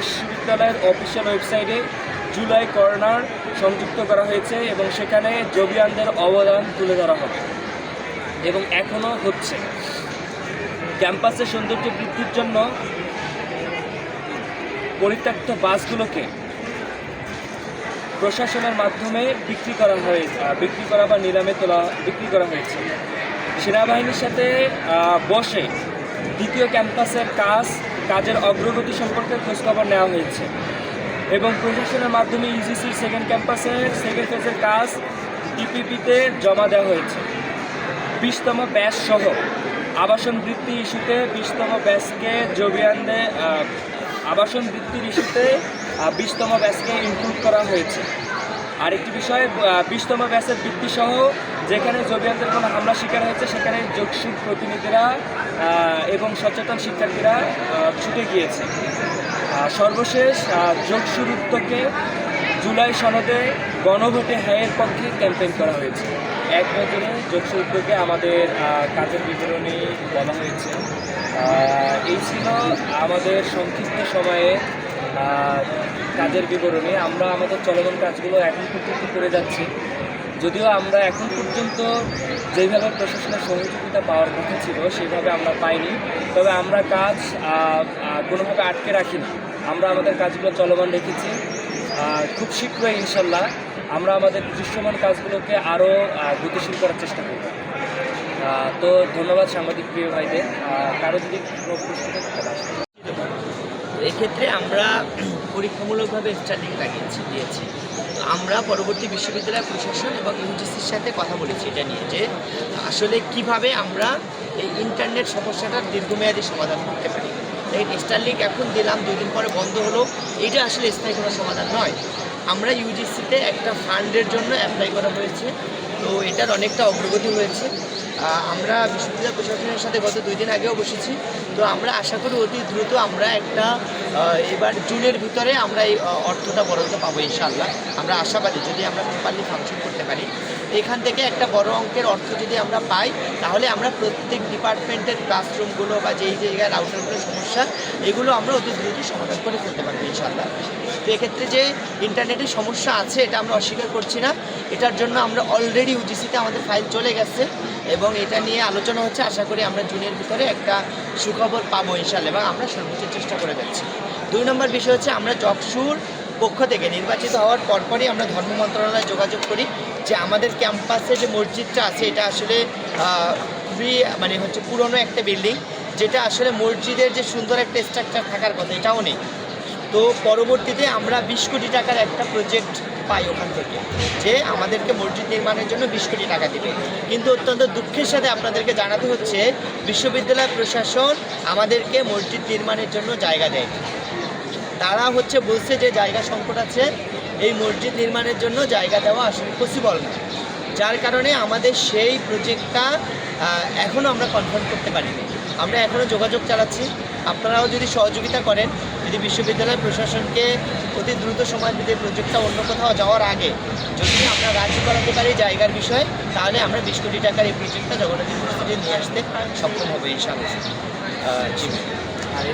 বিশ্ববিদ্যালয়ের অফিসিয়াল ওয়েবসাইটে জুলাই কর্নার সংযুক্ত করা হয়েছে এবং সেখানে জবিয়ানদের অবদান তুলে ধরা হবে এবং এখনও হচ্ছে। ক্যাম্পাসের সৌন্দর্য বৃদ্ধির জন্য পরিত্যক্ত বাসগুলোকে প্রশাসনের মাধ্যমে বিক্রি করা বা নিলামে বিক্রি করা হয়েছে। সেনাবাহিনীর সাথে বসে দ্বিতীয় ক্যাম্পাসের কাজের অগ্রগতি সম্পর্কে খোঁজখবর নেওয়া হয়েছে এবং প্রশাসনের মাধ্যমে ইউজিসির সেকেন্ড ক্যাম্পাসের সেকেন্ড ফেজের কাজ ডিপিপিতে জমা দেওয়া হয়েছে। 20তম ব্যাচ সহ আবাসন বৃত্তি ইস্যুতে 20তম ব্যাচকে জবিয়ানদের আবাসন বৃত্তির ইস্যুতে 20তম ব্যাচকে ইনক্লুড করা হয়েছে। আরেকটি বিষয়, 20তম ব্যাচের বৃত্তি সহ যেখানে জবিয়ানদের কোনো হামলা শিকার হয়েছে সেখানে যোগসুর প্রতিনিধিরা এবং সচেতন শিক্ষার্থীরা ছুটে গিয়েছে। সর্বশেষ যোগসুর উদ্যোগে জুলাই সনদে গণভোটে হ্যাঁয়ের পক্ষে ক্যাম্পেইন করা হয়েছে। এক নজরে যোগসুর উদ্যোগে আমাদের কাজের বিবরণী বলা হয়েছে। এই ছিল আমাদের সংক্ষিপ্ত সময়ে কাজের বিবরণী। আমরা আমাদের চলমান কাজগুলো এখন পর্যন্ত করে যাচ্ছি, যদিও আমরা এখন পর্যন্ত যেভাবে প্রশাসনের সহযোগিতা পাওয়ার কথা ছিল সেভাবে আমরা পাইনি। তবে আমরা কাজ কোনোভাবে আটকে রাখিনি, আমরা আমাদের কাজগুলো চলমান রেখেছি। খুব শীঘ্রই ইনশাল্লাহ আমরা আমাদের দৃশ্যমান কাজগুলোকে আরও গতিশীল করার চেষ্টা করব। তো ধন্যবাদ সাংবাদিক প্রিয় ভাইদের। কারো যদি প্রশ্ন থাকে এক্ষেত্রে আমরা পরীক্ষামূলকভাবে স্টার্টিং দিয়েছি। তো আমরা পরবর্তী বিশ্ববিদ্যালয় প্রশাসন এবং ইউজিসির সাথে কথা বলেছি এটা নিয়ে, যে আসলে কিভাবে আমরা এই ইন্টারনেট সমস্যাটার দীর্ঘমেয়াদী সমাধান করতে পারি। এই স্টারলিংক এখন দিলাম, 2 দিন পরে বন্ধ হলো, এইটা আসলে স্থায়ী কোনো সমাধান নয়। আমরা ইউজিসিতে একটা ফান্ডের জন্য অ্যাপ্লাই করা হয়েছে, তো এটার অনেকটা অগ্রগতি হয়েছে। আমরা বিশ্ববিদ্যালয় প্রশাসনের সাথে গত 2 দিন আগেও বসেছি। তো আমরা আশা করি অতি দ্রুত আমরা একটা এবার জুনের ভিতরে আমরা এই অর্থটা বরাদ্দ পাবো ইনশাআল্লাহ। আমরা আশাবাদী, যদি আমরা প্রপারলি ফাংশন করতে পারি, এখান থেকে একটা বড় অঙ্কের অর্থ যদি আমরা পাই, তাহলে আমরা প্রত্যেক ডিপার্টমেন্টের ক্লাসরুমগুলো বা যেই জায়গায় রাউটারগুলোর সমস্যা, এগুলো আমরা অতি দ্রুত সমাধান করে ফেলতে পারবো ইনশাআল্লাহ। তো এক্ষেত্রে যে ইন্টারনেটের সমস্যা আছে এটা আমরা অস্বীকার করছি না। এটার জন্য আমরা অলরেডি ইউজিসিতে আমাদের ফাইল চলে গেছে এবং এটা নিয়ে আলোচনা হচ্ছে। আশা করি আমরা জুনের ভিতরে একটা সুখবর পাবো ইনশাআল্লাহ এবং আমরা সর্বোচ্চ চেষ্টা করে যাচ্ছি। 2 নম্বর বিষয় হচ্ছে, আমরা যকসুর পক্ষ থেকে নির্বাচিত হওয়ার পরপরই আমরা ধর্ম মন্ত্রণালয়ে যোগাযোগ করি যে আমাদের ক্যাম্পাসে যে মসজিদটা আছে এটা আসলে খুবই পুরনো একটা বিল্ডিং, যেটা আসলে মসজিদের যে সুন্দর একটা স্ট্রাকচার থাকার কথা এটাও নেই। তো পরবর্তীতে আমরা 20 কোটি টাকার একটা প্রজেক্ট পাই ওখান থেকে, যে আমাদেরকে মসজিদ নির্মাণের জন্য 20 কোটি টাকা দেবে। কিন্তু অত্যন্ত দুঃখের সাথে আপনাদেরকে জানাতে হচ্ছে, বিশ্ববিদ্যালয় প্রশাসন আমাদেরকে মসজিদ নির্মাণের জন্য জায়গা দেয়। তারা বলছে যে জায়গা সংকট আছে, এই মসজিদ নির্মাণের জন্য জায়গা দেওয়া আসলে পসিবল না, যার কারণে আমাদের সেই প্রজেক্টটা এখনও আমরা কনফার্ম করতে পারিনি। আমরা এখনও যোগাযোগ চালাচ্ছি। আপনারাও যদি সহযোগিতা করেন, যদি বিশ্ববিদ্যালয় প্রশাসনকে অতি দ্রুত সময়ের ভিতরে প্রজেক্টটা অন্য কোথাও যাওয়ার আগে যদি আমরা রাজি করাতে পারি জায়গার বিষয়ে, তাহলে আমরা 20 কোটি টাকার এই প্রজেক্টটা জগন্নাথ ইউনিভার্সিটি নিয়ে আসতে সক্ষম হবে ইনশাআল্লাহ। জি।